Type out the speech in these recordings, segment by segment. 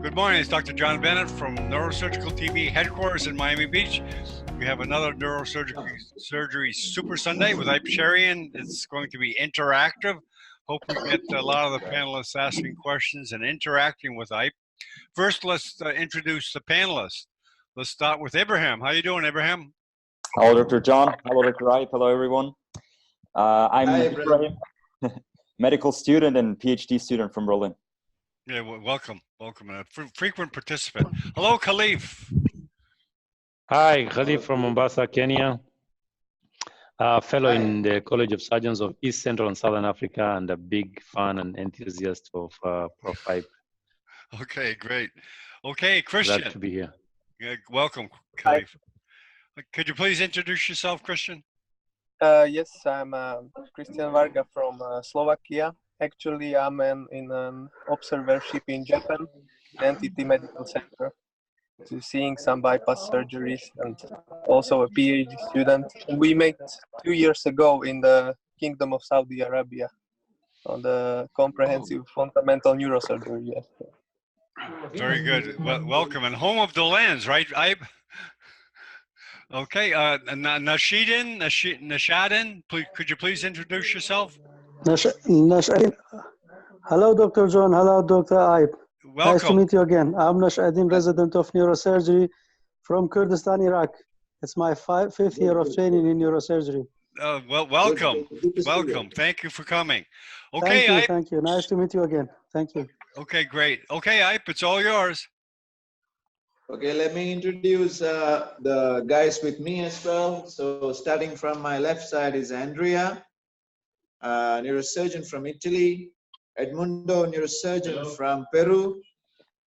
Good morning. It's Dr. John Bennett from Neurosurgical TV headquarters in Miami Beach. We have another Neurosurgery Super Sunday with Ip Sherian. It's going to be interactive. Hope we get a lot of the panelists asking questions and interacting with Ip. First, let's introduce the panelists. Let's start with Ibrahim. How you doing, Ibrahim? Hello, Dr. John. Hello, Dr. Ip. Hello, everyone. I'm Ibrahim, medical student and PhD student from Berlin. Yeah, well, welcome, a frequent participant. Hello, Khalif. Hi, Khalif from Mombasa, Kenya. Fellow in the College of Surgeons of East Central and Southern Africa, and a big fan and enthusiast of Prof. Ip. Okay, great. Okay, Christian. Glad to be here. Yeah, welcome, Khalif. Could you please introduce yourself, Christian? Yes, I'm Christian Varga from Slovakia. Actually, I'm in an observership in Japan, NTT Medical Center, seeing some bypass surgeries, and also a PhD student. We met 2 years ago in the Kingdom of Saudi Arabia on the comprehensive fundamental neurosurgery. Yes. Very good. Well, welcome, and home of the lens, right, Ip? Okay, Nashadin, please, could you please introduce yourself? Nashadin. Hello, Dr. John. Hello, Dr. Ip. Welcome. Nice to meet you again. I'm Nashadin, resident of neurosurgery from Kurdistan, Iraq. It's my fifth year of training in neurosurgery. Well, welcome. Welcome. Thank you for coming. Okay, Thank you. Nice to meet you again. Thank you. Okay, great. Okay, Ip, it's all yours. Okay, let me introduce the guys with me as well. So starting from my left side is Andrea, neurosurgeon from Italy, Edmundo, neurosurgeon from Peru,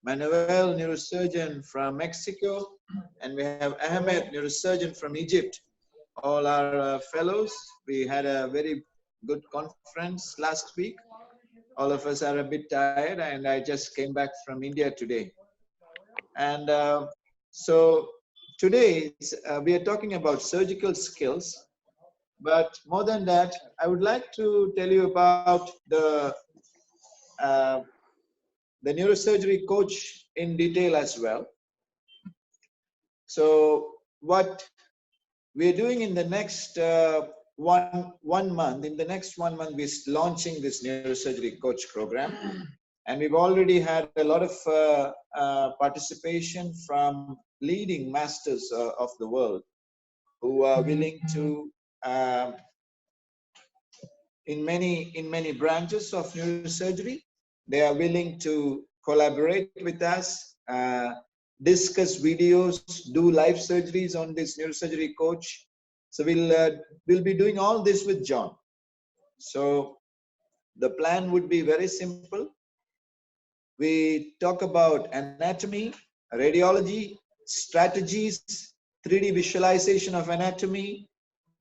Manuel, neurosurgeon from Mexico, and we have Ahmed, neurosurgeon from Egypt. All our fellows. We had a very good conference last week. All of us are a bit tired, and I just came back from India today. And so today we are talking about surgical skills, but more than that, I would like to tell you about the neurosurgery coach in detail as well. So what we're doing in the next one month, we're launching this neurosurgery coach program. And we've already had a lot of participation from leading masters of the world who are willing to, in many branches of neurosurgery, they are willing to collaborate with us, discuss videos, do live surgeries on this neurosurgery coach. So we'll be doing all this with John. So the plan would be very simple. We talk about anatomy, radiology, strategies, 3D visualization of anatomy,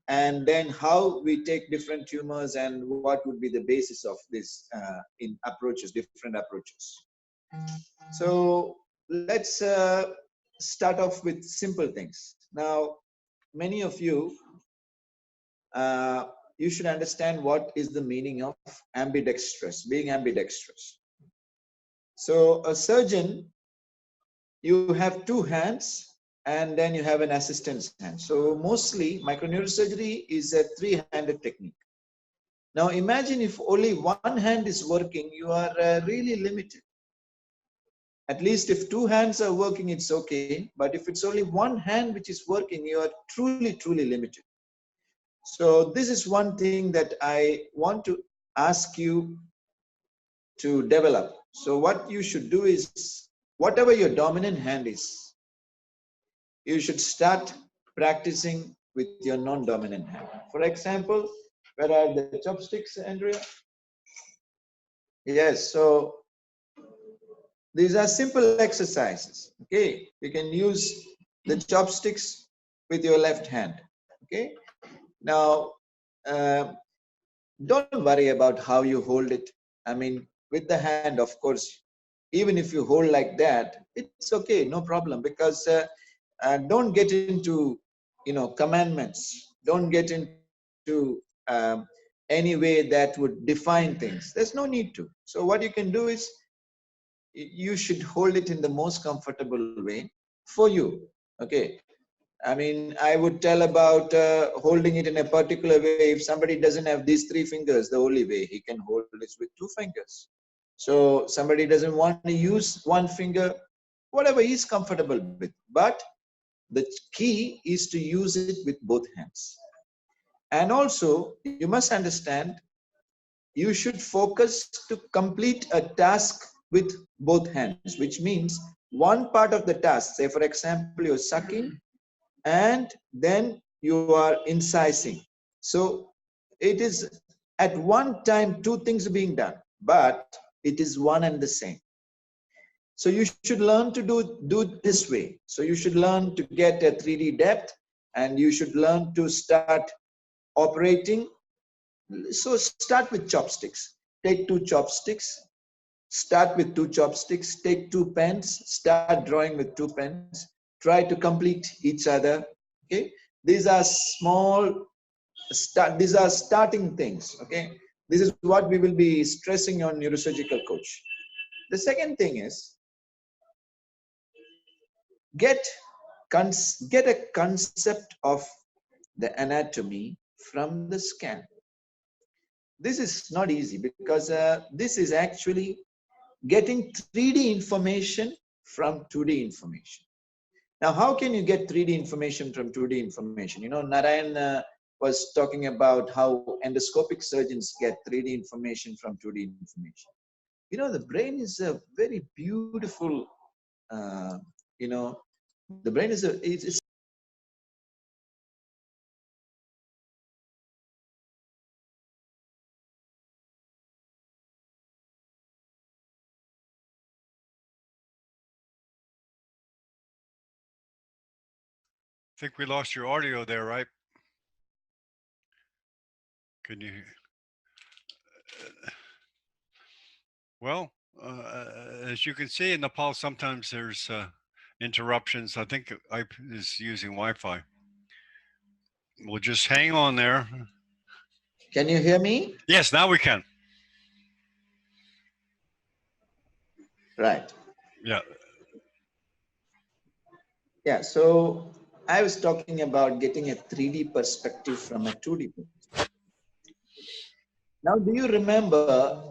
and then how we take different tumors and what would be the basis of this in approaches, different approaches. So let's start off with simple things. Now, many of you, you should understand what is the meaning of ambidextrous, being ambidextrous. So a surgeon, you have two hands and then you have an assistant's hand. So mostly microneurosurgery is a three-handed technique. Now imagine if only one hand is working, you are really limited. At least if two hands are working, it's okay. But if it's only one hand which is working, you are truly, truly limited. So this is one thing that I want to ask you to develop. So what you should do is, whatever your dominant hand is, you should start practicing with your non-dominant hand. For example, where are the chopsticks, Andrea? Yes, so these are simple exercises, okay? You can use the chopsticks with your left hand, okay? Now, don't worry about how you hold it. I mean, with the hand, of course, even if you hold like that, it's okay, no problem, because don't get into, commandments. Don't get into any way that would define things. There's no need to. So what you can do is, you should hold it in the most comfortable way for you. Okay. I mean, I would tell about holding it in a particular way. If somebody doesn't have these 3 fingers, the only way he can hold it with 2 fingers. So somebody doesn't want to use 1 finger, whatever he's comfortable with. But the key is to use it with both hands. And also, you must understand, you should focus to complete a task with both hands, which means one part of the task, say for example, you're sucking, and then you are incising. So it is at one time 2 things are being done, but it is one and the same. So you should learn to do it this way. So you should learn to get a 3D depth, and you should learn to start operating. So start with chopsticks. Take 2 chopsticks. Start with 2 chopsticks. Take 2 pens. Start drawing with 2 pens. Try to complete each other. Okay, these are these are starting things. Okay, this is what we will be stressing on neurosurgical coach. The second thing is get a concept of the anatomy from the scan. This is not easy because this is actually getting 3D information from 2D information. Now, how can you get 3D information from 2D information? You know, Narayan was talking about how endoscopic surgeons get 3D information from 2D information. You know, the brain is a very beautiful, you know, the brain is it's I think we lost your audio there, right? Can you? Well, as you can see in Nepal, sometimes there's interruptions. I think I is using Wi-Fi. We'll just hang on there. Can you hear me? Yes, now we can. Right. Yeah. Yeah, so I was talking about getting a 3D perspective from a 2D perspective. Now, do you remember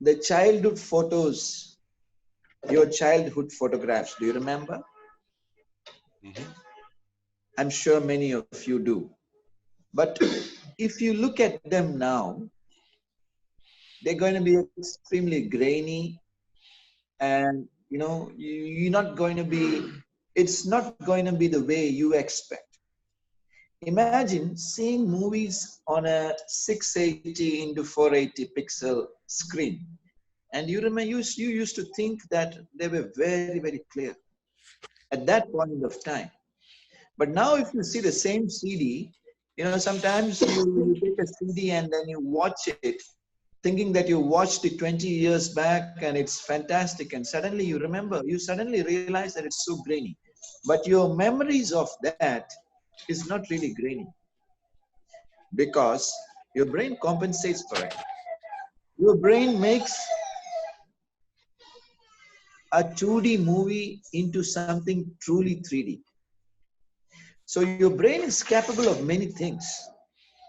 the childhood photos, your childhood photographs? Do you remember? Mm-hmm. I'm sure many of you do. But if you look at them now, they're going to be extremely grainy, and you know, you're not going to be, it's not going to be the way you expect. Imagine seeing movies on a 680 into 480 pixel screen. And you remember, you used to think that they were very, very clear at that point of time. But now if you see the same CD, you know, sometimes you take a CD and then you watch it, thinking that you watched it 20 years back and it's fantastic. And suddenly you remember, you suddenly realize that it's so grainy. But your memories of that is not really grainy, because your brain compensates for it. Your brain makes a 2D movie into something truly 3D. So your brain is capable of many things.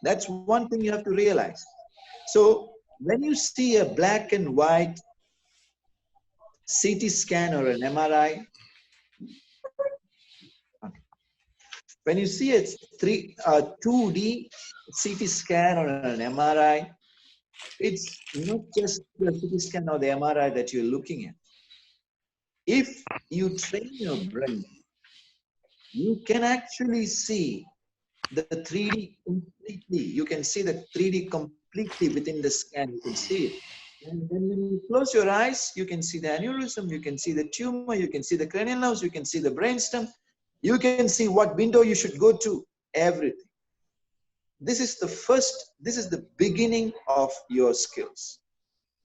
That's one thing you have to realize. So when you see a black and white CT scan or an MRI, when you see a 2D CT scan or an MRI, it's not just the CT scan or the MRI that you're looking at. If you train your brain, you can actually see the 3D completely. You can see the 3D completely within the scan. You can see it. And then when you close your eyes, you can see the aneurysm, you can see the tumor, you can see the cranial nerves, you can see the brainstem, you can see what window you should go to, everything. This is the beginning of your skills.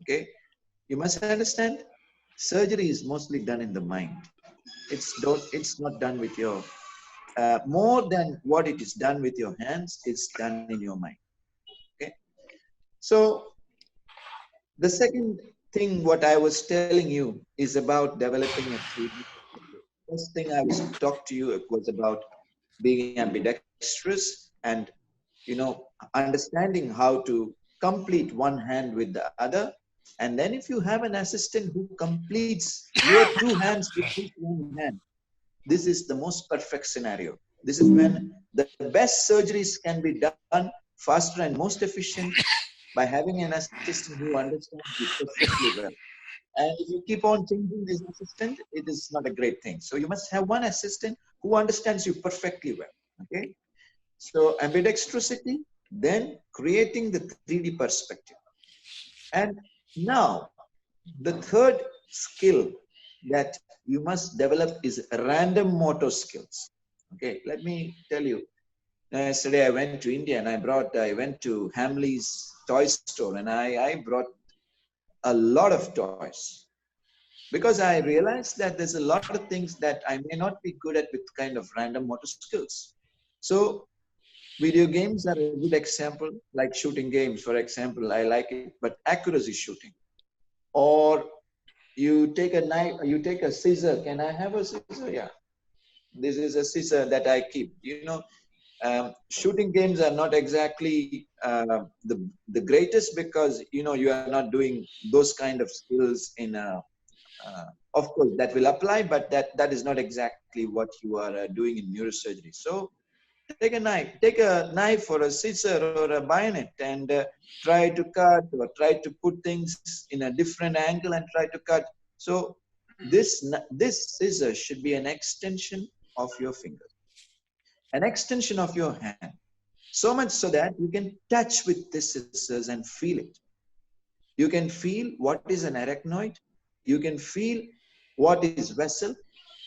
Okay? You must understand, surgery is mostly done in the mind. It's not done with your, more than what it is done with your hands, it's done in your mind. Okay? So the second thing what I was telling you is about developing a 3D. First thing I was talk to you was about being ambidextrous and, you know, understanding how to complete one hand with the other. And then if you have an assistant who completes your two hands with his one hand, this is the most perfect scenario. This is when the best surgeries can be done faster and most efficient by having an assistant who understands you perfectly well. And if you keep on changing this assistant, it is not a great thing. So you must have one assistant who understands you perfectly well. Okay. So ambidextrosity, then creating the 3D perspective. And now the third skill that you must develop is random motor skills. Okay, let me tell you. Yesterday I went to India and I went to Hamley's toy store and I brought a lot of toys because I realized that there's a lot of things that I may not be good at with kind of random motor skills. So video games are a good example, like shooting games, for example. I like it, but accuracy shooting. Or you take a knife, you take a scissor. Can I have a scissor? Yeah. This is a scissor that I keep. You know, shooting games are not exactly the greatest because, you know, you are not doing those kind of skills in a, of course, that will apply, but that is not exactly what you are doing in neurosurgery. So take a knife or a scissor or a bayonet and try to cut or try to put things in a different angle and try to cut. So this scissor should be an extension of your finger, an extension of your hand, so much so that you can touch with this scissors and feel it. You can feel what is an arachnoid. You can feel what is vessel.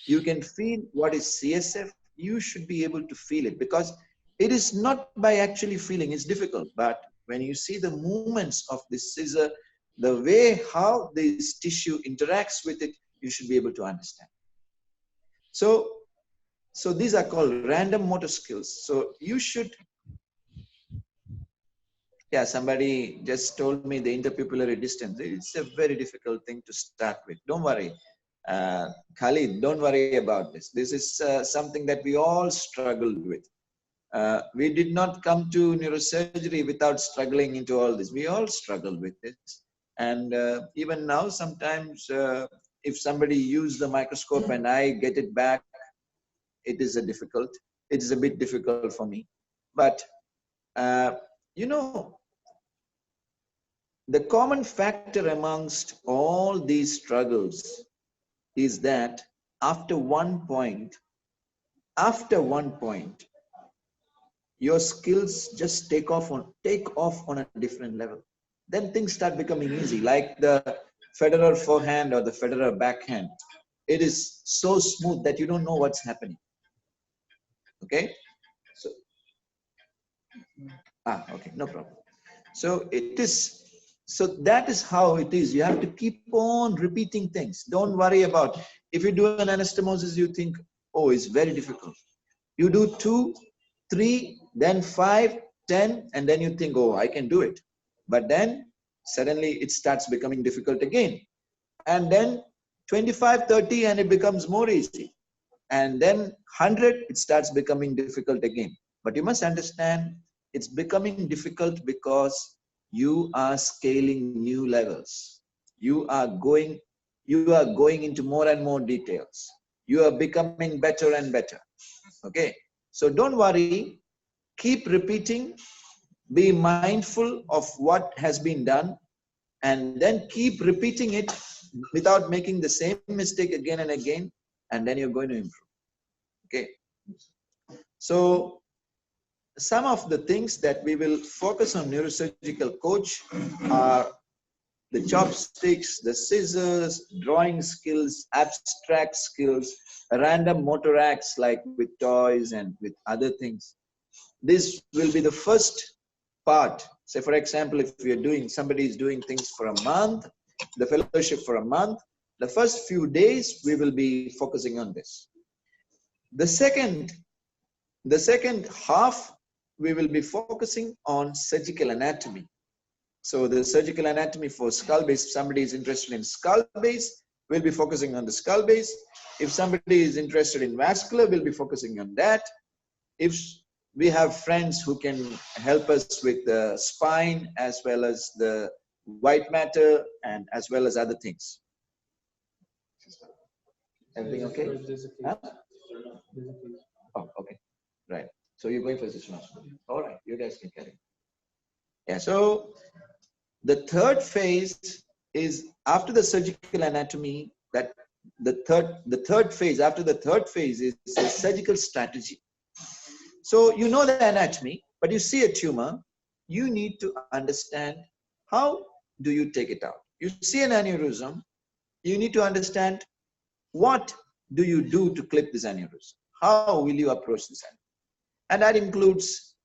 You can feel what is CSF. You should be able to feel it because it is not by actually feeling, it's difficult. But when you see the movements of this scissor, the way how this tissue interacts with it, you should be able to understand. So these are called random motor skills. So you should, yeah, somebody just told me the interpupillary distance. It's a very difficult thing to start with. Don't worry. Khalid, don't worry about this. This is something that we all struggled with. We did not come to neurosurgery without struggling into all this. We all struggled with this. And even now, sometimes if somebody uses the microscope and I get it back, it is a bit difficult for me. But, you know, the common factor amongst all these struggles is that after one point, your skills just take off on a different level. Then things start becoming easy, like the Federer forehand or the Federer backhand. It is so smooth that you don't know what's happening. Okay, so okay, no problem. So that is how it is. You have to keep on repeating things. Don't worry about if you do an anastomosis, you think, oh, it's very difficult. You do 2, 3, then 5, 10, and then you think, oh, I can do it. But then suddenly it starts becoming difficult again. And then 25, 30, and it becomes more easy. And then 100, it starts becoming difficult again. But you must understand, it's becoming difficult because you are scaling new levels. You are going into more and more details. You are becoming better and better. Okay. So don't worry. Keep repeating. Be mindful of what has been done. And then keep repeating it without making the same mistake again and again. And then you're going to improve. Okay. So some of the things that we will focus on neurosurgical coach are the chopsticks, the scissors, drawing skills, abstract skills, random motor acts like with toys and with other things. This will be the first part. Say, for example, if somebody is doing things for a month, the fellowship for a month, the first few days, we will be focusing on this. The second half, we will be focusing on surgical anatomy. So the surgical anatomy for skull base, if somebody is interested in skull base, we'll be focusing on the skull base. If somebody is interested in vascular, we'll be focusing on that. If we have friends who can help us with the spine as well as the white matter and as well as other things. Everything okay? Huh? Oh, okay. Right. So you're going for cystoscopy. All right. You guys can carry. Yeah. So the third phase is after the surgical anatomy. That the third phase after the third phase is a surgical strategy. So you know the anatomy, but you see a tumor. You need to understand how do you take it out. You see an aneurysm. You need to understand what do you do to clip this aneurysm. How will you approach this aneurysm? And that includes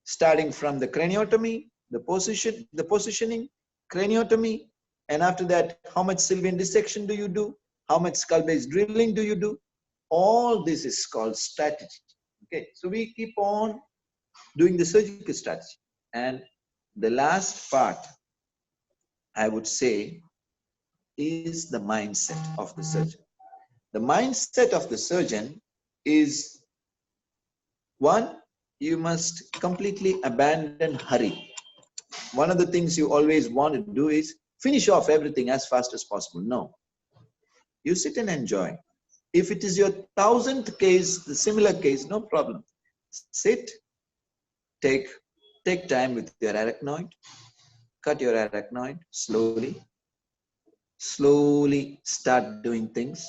starting from the craniotomy, the positioning, craniotomy, and after that, how much sylvian dissection do you do? How much skull-based drilling do you do? All this is called strategy. Okay, so we keep on doing the surgical strategy. And the last part, I would say, is the mindset of the surgeon. The mindset of the surgeon is, one, you must completely abandon hurry. One of the things you always want to do is finish off everything as fast as possible. No. You sit and enjoy. If it is your 1000th case, the similar case, no problem. Sit, take time with your arachnoid, cut your arachnoid slowly. Slowly start doing things.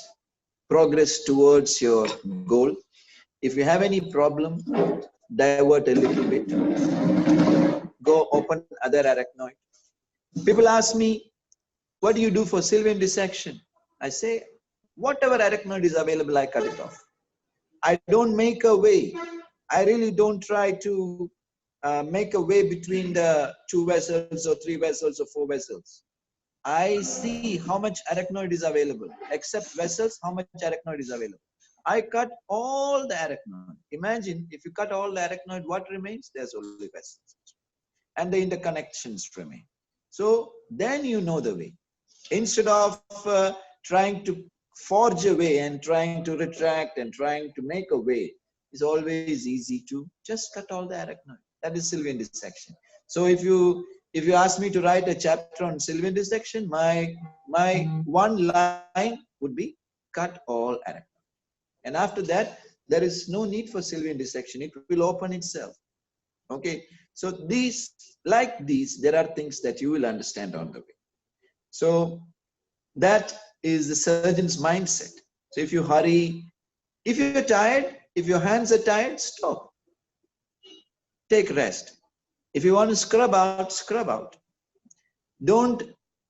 Progress towards your goal. If you have any problem, divert a little bit. Go open other arachnoid. People ask me, what do you do for sylvian dissection? I say, whatever arachnoid is available, I cut it off. I don't make a way. I really don't try to make a way between the 2 vessels or 3 vessels or 4 vessels. I see how much arachnoid is available. Except vessels, how much arachnoid is available. I cut all the arachnoid. Imagine if you cut all the arachnoid, what remains? There's only vessels. And the interconnections remain. So then you know the way. Instead of trying to forge a way and trying to retract and trying to make a way, it's always easy to just cut all the arachnoid. That is sylvian dissection. So if you ask me to write a chapter on sylvian dissection, my one line would be cut all arachnoid. And after that, there is no need for sylvian dissection. It will open itself. Okay. So like these, there are things that you will understand on the way. So that is the surgeon's mindset. So if you hurry, if you're tired, if your hands are tired, stop. Take rest. If you want to scrub out, scrub out. Don't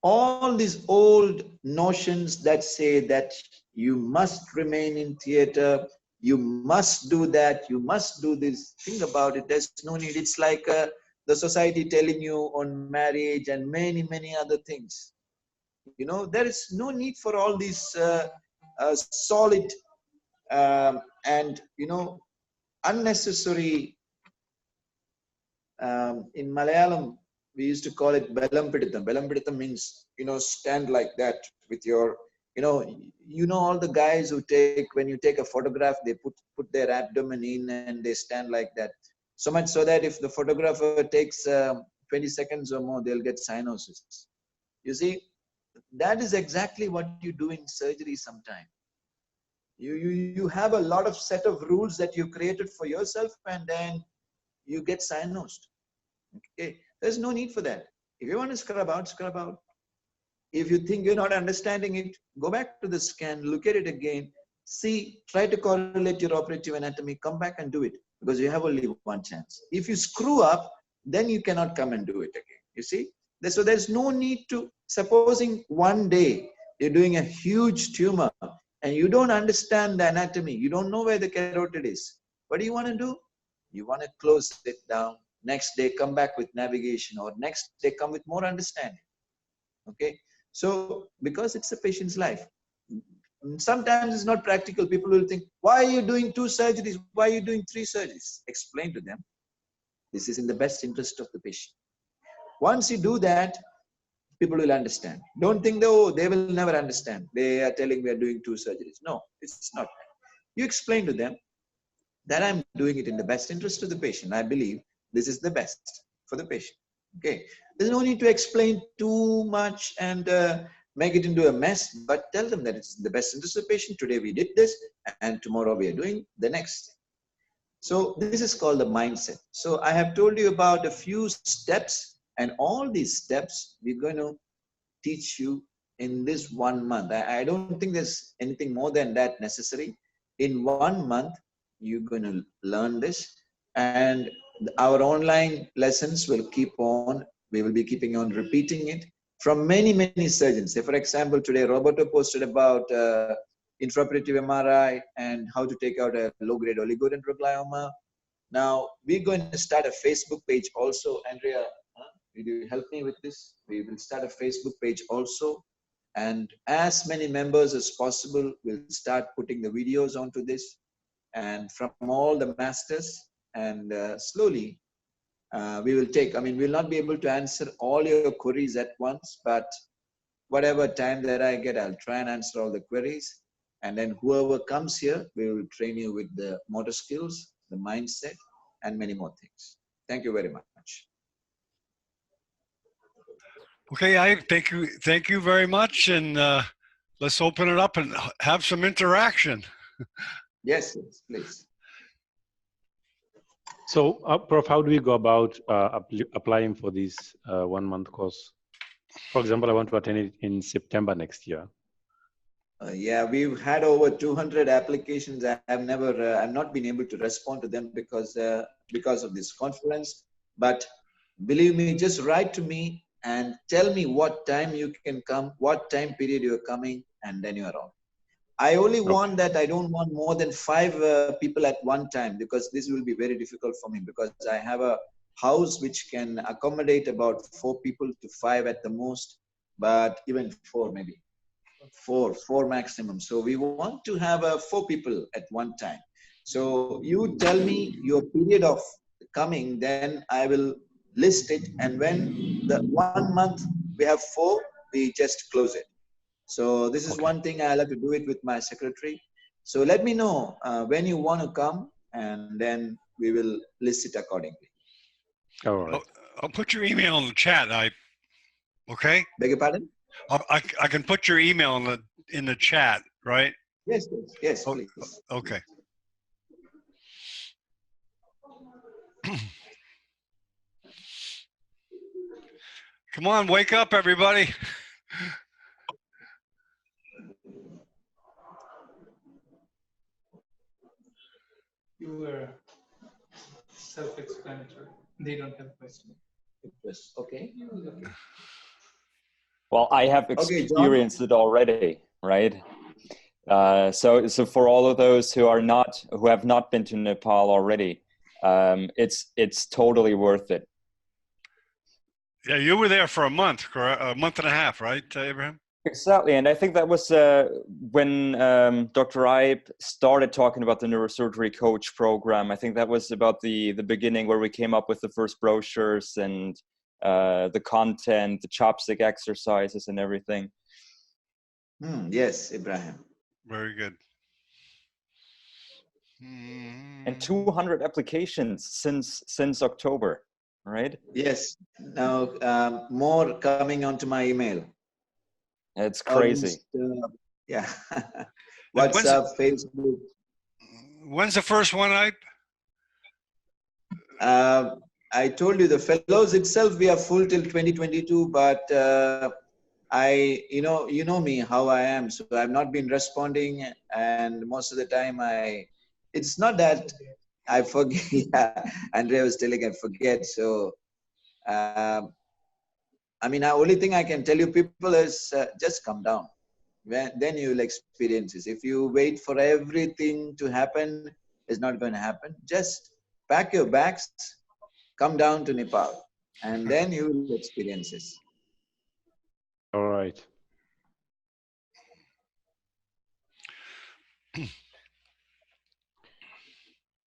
all these old notions that say that you must remain in theater, you must do that, you must do this. Think about it. There's no need. It's like the society telling you on marriage and many, many other things. You know, there is no need for all these solid and, you know, unnecessary. In Malayalam, we used to call it Belam Piditham. Belam Piditham means, you know, stand like that with your, you know all the guys who take, when you take a photograph, they put their abdomen in and they stand like that. So much so that if the photographer takes 20 seconds or more, they'll get cyanosis. You see, that is exactly what you do in surgery sometimes. You have a lot of set of rules that you created for yourself and then you get cyanosed. Okay, there's no need for that. If you want to scrub out, scrub out. If you think you're not understanding it, go back to the scan, look at it again, see, try to correlate your operative anatomy, come back and do it because you have only one chance. If you screw up, then you cannot come and do it again. You see? So there's no need to, supposing one day you're doing a huge tumor and you don't understand the anatomy, you don't know where the carotid is. What do you want to do? You want to close it down. Next day, come back with navigation, or next day, come with more understanding. Okay. So, because it's a patient's life, sometimes it's not practical. People will think, why are you doing 2 surgeries? Why are you doing 3 surgeries? Explain to them. This is in the best interest of the patient. Once you do that, people will understand. Don't think, though, they will never understand. They are telling we are doing 2 surgeries. No, it's not that. You explain to them that I'm doing it in the best interest of the patient. I believe this is the best for the patient. Okay. There's no need to explain too much and make it into a mess, but tell them that it's the best interest of the patient. Today we did this, and tomorrow we are doing the next. So this is called the mindset. So I have told you about a few steps, and all these steps we're going to teach you in this 1 month. I don't think there's anything more than that necessary. In 1 month, you're going to learn this, and our online lessons will keep on. We will be keeping on repeating it from many, many surgeons. Say, for example, today Roberto posted about intraoperative MRI and how to take out a low-grade oligodendroglioma. Now, we're going to start a Facebook page also. Andrea, will you help me with this? We will start a Facebook page also. And as many members as possible will start putting the videos onto this, and from all the masters, and slowly we will take, we'll not be able to answer all your queries at once, but whatever time that I get, I'll try and answer all the queries. And then whoever comes here, we will train you with the motor skills, the mindset, and many more things. Thank you very much. Okay, I thank you very much, and let's open it up and have some interaction. Yes, yes, please. So, Prof, how do we go about applying for this 1 month course? For example, I want to attend it in September next year. Yeah, we've had over 200 applications. I've not been able to respond to them because of this conference. But believe me, just write to me and tell me what time you can come, what time period you're coming, and then you're on. I only want that I don't want more than 5 people at one time, because this will be very difficult for me, because I have a house which can accommodate about 4 people to 5 at the most, but even 4 maybe. 4 maximum. So we want to have 4 people at one time. So you tell me your period of coming, then I will list it. And when the 1 month we have 4, we just close it. So this is one thing I'll have to do it with my secretary. So let me know when you want to come, and then we will list it accordingly. All right. I'll put your email in the chat. Okay? Beg your pardon? I can put your email in the chat, right? Yes, yes, yes, please. Okay. Come on, wake up, everybody. You were self-explanatory. They don't have questions. Okay. Well, I have experienced it already, right? So for all of those who have not been to Nepal already, it's totally worth it. Yeah, you were there for a month, correct? A month and a half, right, Abraham? Exactly, and I think that was when Dr. Ibe started talking about the neurosurgery coach program. I think that was about the beginning, where we came up with the first brochures and the content, the chopstick exercises, and everything. Yes, Ibrahim. Very good. And 200 applications since October, right? Yes. Now more coming onto my email. It's crazy. Yeah. WhatsApp, Facebook. When's the first one, I told you the fellows itself, we are full till 2022, but you know me, how I am. So I've not been responding, and most of the time it's not that I forget. Yeah, Andrea was telling I forget. So, the only thing I can tell you people is just come down. Then you will experience this. If you wait for everything to happen, it's not going to happen. Just pack your bags, come down to Nepal, and then you will experience this. All right.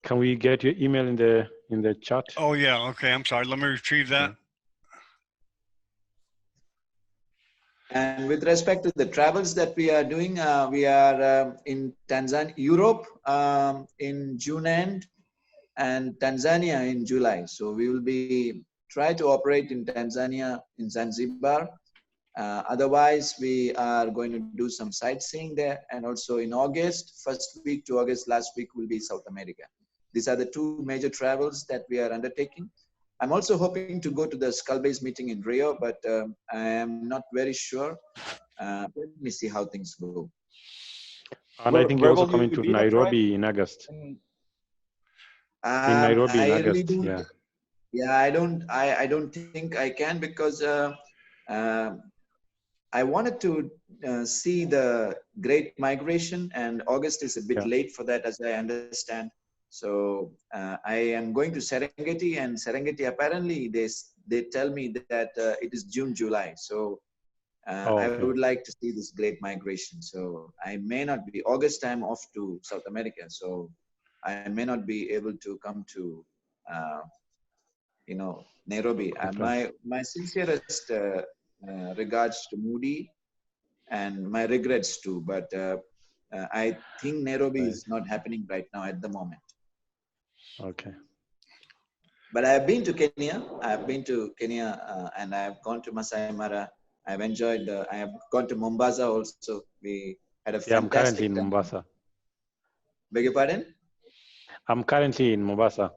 Can we get your email in the chat? Oh yeah, okay. I'm sorry. Let me retrieve that. And with respect to the travels that we are doing, we are in Tanzania, Europe in June end, and Tanzania in July. So we will be try to operate in Tanzania, in Zanzibar. Otherwise, we are going to do some sightseeing there. And also in August, first week to August, last week will be South America. These are the two major travels that we are undertaking. I'm also hoping to go to the skull-based meeting in Rio, but I am not very sure. Let me see how things go. And I think you're also coming to be, Nairobi in August. In Nairobi in August, yeah. Yeah, I don't think I can, because I wanted to see the Great Migration, and August is a bit late for that, as I understand. So I am going to Serengeti, and Serengeti apparently they tell me that it is June, July. So I would like to see this Great Migration. So I may not be, August I'm off to South America. So I may not be able to come to, you know, Nairobi. My sincerest regards to Moody, and my regrets too. But I think Nairobi is not happening right now at the moment. Okay. But I have been to Kenya. And I have gone to Masai Mara. I've enjoyed. I have gone to Mombasa also. We had a fantastic. I'm currently in Mombasa. Beg your pardon? I'm currently in Mombasa.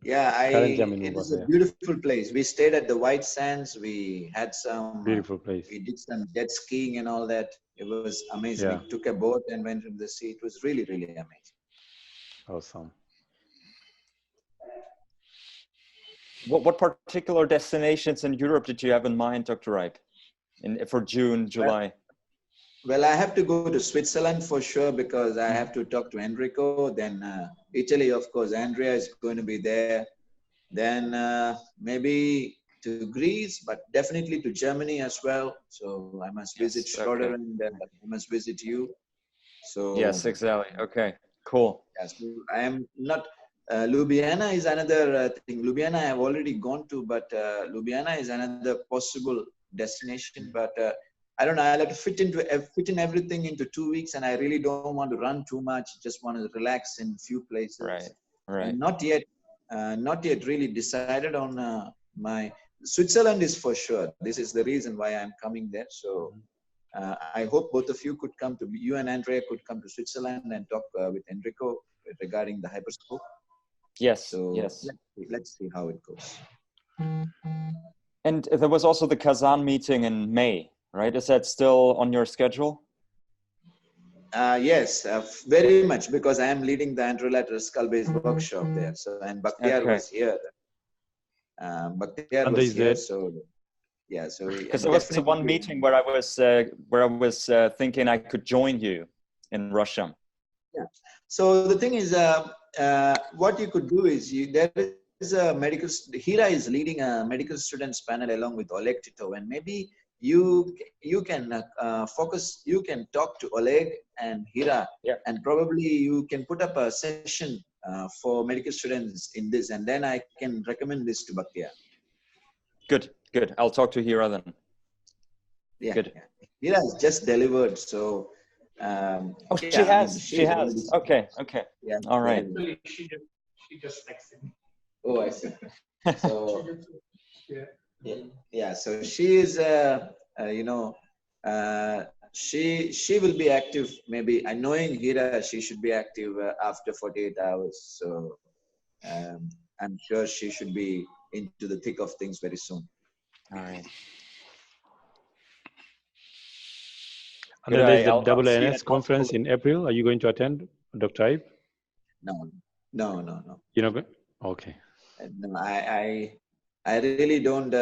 Yeah, it is a yeah. beautiful place. We stayed at the White Sands. We had some beautiful place. We did some jet skiing and all that. It was amazing. Yeah. We took a boat and went into the sea. It was really, really amazing. Awesome. What particular destinations in Europe did you have in mind, Dr. Ripe, for June, July? Well, I have to go to Switzerland for sure, because I have to talk to Enrico. Then Italy, of course, Andrea is going to be there. Then maybe to Greece, but definitely to Germany as well. So I must visit Schroeder, and I must visit you. So yes, exactly. Okay, cool. Yeah, so I am not. Ljubljana is another thing. Ljubljana I have already gone to, but Ljubljana is another possible destination. But I don't know. I like to fit in everything into 2 weeks, and I really don't want to run too much. Just want to relax in few places. Right. And not yet really decided on my Switzerland is for sure. This is the reason why I'm coming there. So I hope both of you could come to, you and Andrea could come to Switzerland and talk with Enrico regarding the hyperscope. Yes. So yes. Let's see how it goes. And there was also the Kazan meeting in May, right? Is that still on your schedule? Yes, very much, because I am leading the anterolateral skull-based workshop there. So, and Bakhtiar was here. Bakhtiar was here. So yeah, so because there was one meeting where I was thinking I could join you in Russia. Yeah. So the thing is, what you could do is there is a medical. Hira is leading a medical students panel along with Oleg Tito, and maybe you can focus. You can talk to Oleg and Hira, and probably you can put up a session for medical students in this, and then I can recommend this to Bakhtiar. Good. I'll talk to Hira then. Yeah. Good. Hira has just delivered, so. She has. Okay. Yeah. All right. She just texted me. Oh, I see. So. Yeah. So she is, she will be active. Maybe knowing Hira, she should be active after 48 hours. So I'm sure she should be into the thick of things very soon. All right. And then there's the AANS conference in April. Are you going to attend, Dr. Ibe? No. You're not going? Okay. No, I really don't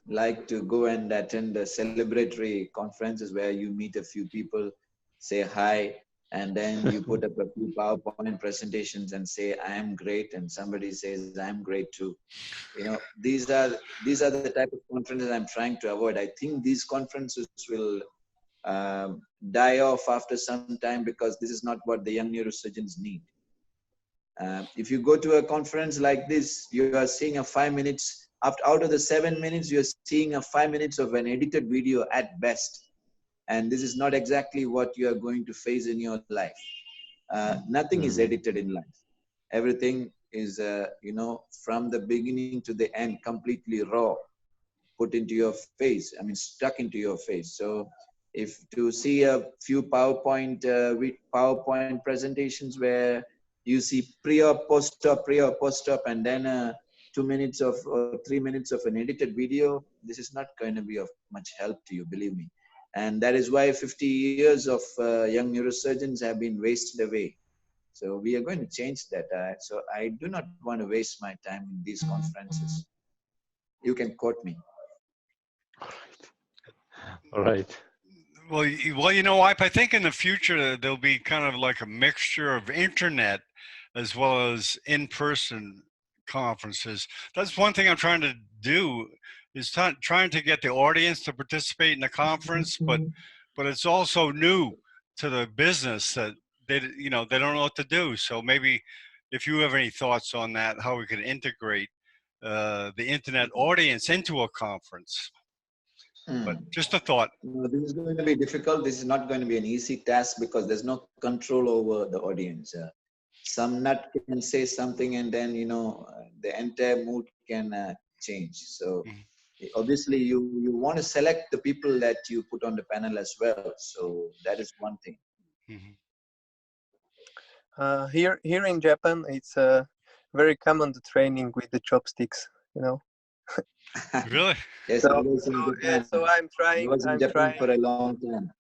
like to go and attend the celebratory conferences where you meet a few people, say hi, and then you put up a few PowerPoint presentations and say I am great, and somebody says I am great too. You know, these are the type of conferences I'm trying to avoid. I think these conferences will die off after some time, because this is not what the young neurosurgeons need. If you go to a conference like this, you are seeing a 5 minutes out of the 7 minutes, you're seeing a 5 minutes of an edited video at best. And this is not exactly what you are going to face in your life. Nothing is edited in life. Everything is, you know, from the beginning to the end, completely raw, put into your face. I mean, stuck into your face. So if to see a few PowerPoint presentations where you see pre-op, post-op, and then 2 minutes of or 3 minutes of an edited video, this is not going to be of much help to you, believe me. And that is why 50 years of young neurosurgeons have been wasted away. So we are going to change that. So I do not want to waste my time in these conferences. You can quote me. All right. Well, you know, I think in the future there'll be kind of like a mixture of internet as well as in-person conferences. That's one thing I'm trying to do, is trying to get the audience to participate in the conference, but it's also new to the business that they don't know what to do. So maybe if you have any thoughts on that, how we could integrate the internet audience into a conference. But just a thought. No, this is going to be difficult. This is not going to be an easy task because there's no control over the audience. Some nut can say something and then, you know, the entire mood can change. So obviously you want to select the people that you put on the panel as well. So that is one thing. Here in Japan, it's very common to training with the chopsticks, you know. Really? Yes, So I'm trying. I was in Japan for a long time.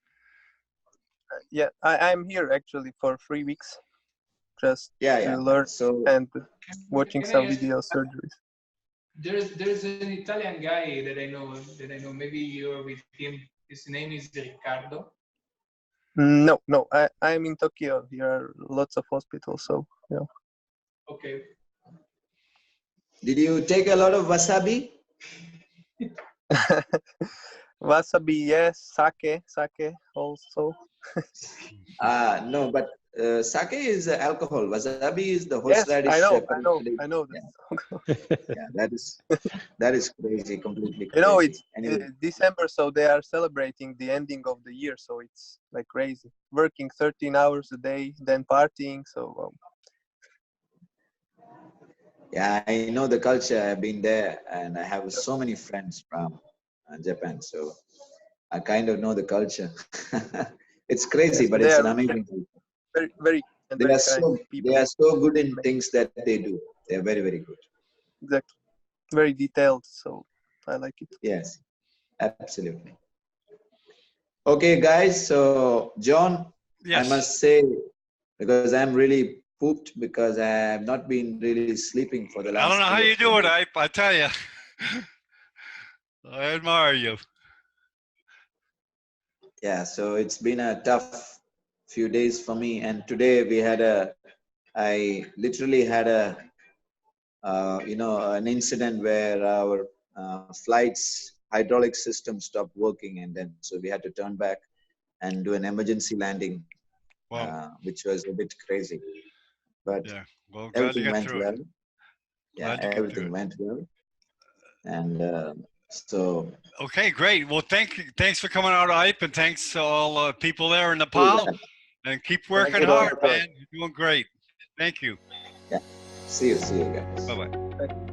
Yeah, I'm here actually for 3 weeks, just to learn and watching some video surgeries. There's an Italian guy that I know. Maybe you're with him. His name is Riccardo. No, I'm in Tokyo. There are lots of hospitals, so yeah. Okay. Did you take a lot of wasabi? Wasabi, yes. Sake also. No, but sake is alcohol. Wasabi is the horseradish. Yes, I know. Yeah, that is crazy, completely crazy. You know, it's anyway. December, so they are celebrating the ending of the year. So it's like crazy, working 13 hours a day, then partying. So. Yeah, I know the culture. I've been there, and I have so many friends from Japan, so I kind of know the culture. It's crazy, but it's an amazing thing. Very. They are so good in things that they do. They are very, very good. Exactly. Very detailed, so I like it. Yes, absolutely. Okay, guys. So, John, yes. I must say, because I'm really pooped because I have not been really sleeping for the last. I don't know how you do it, I tell you. I admire you. Yeah, so it's been a tough few days for me, and today I literally had an incident where our flight's hydraulic system stopped working, and then so we had to turn back and do an emergency landing, which was a bit crazy. But yeah, well, everything went well. Yeah, everything went well, and so. Okay, great. Well, thanks for coming out, Ipe, and thanks to all people there in Nepal. And keep working hard, man. You're doing great. Thank you. Yeah. See you guys. Bye-bye.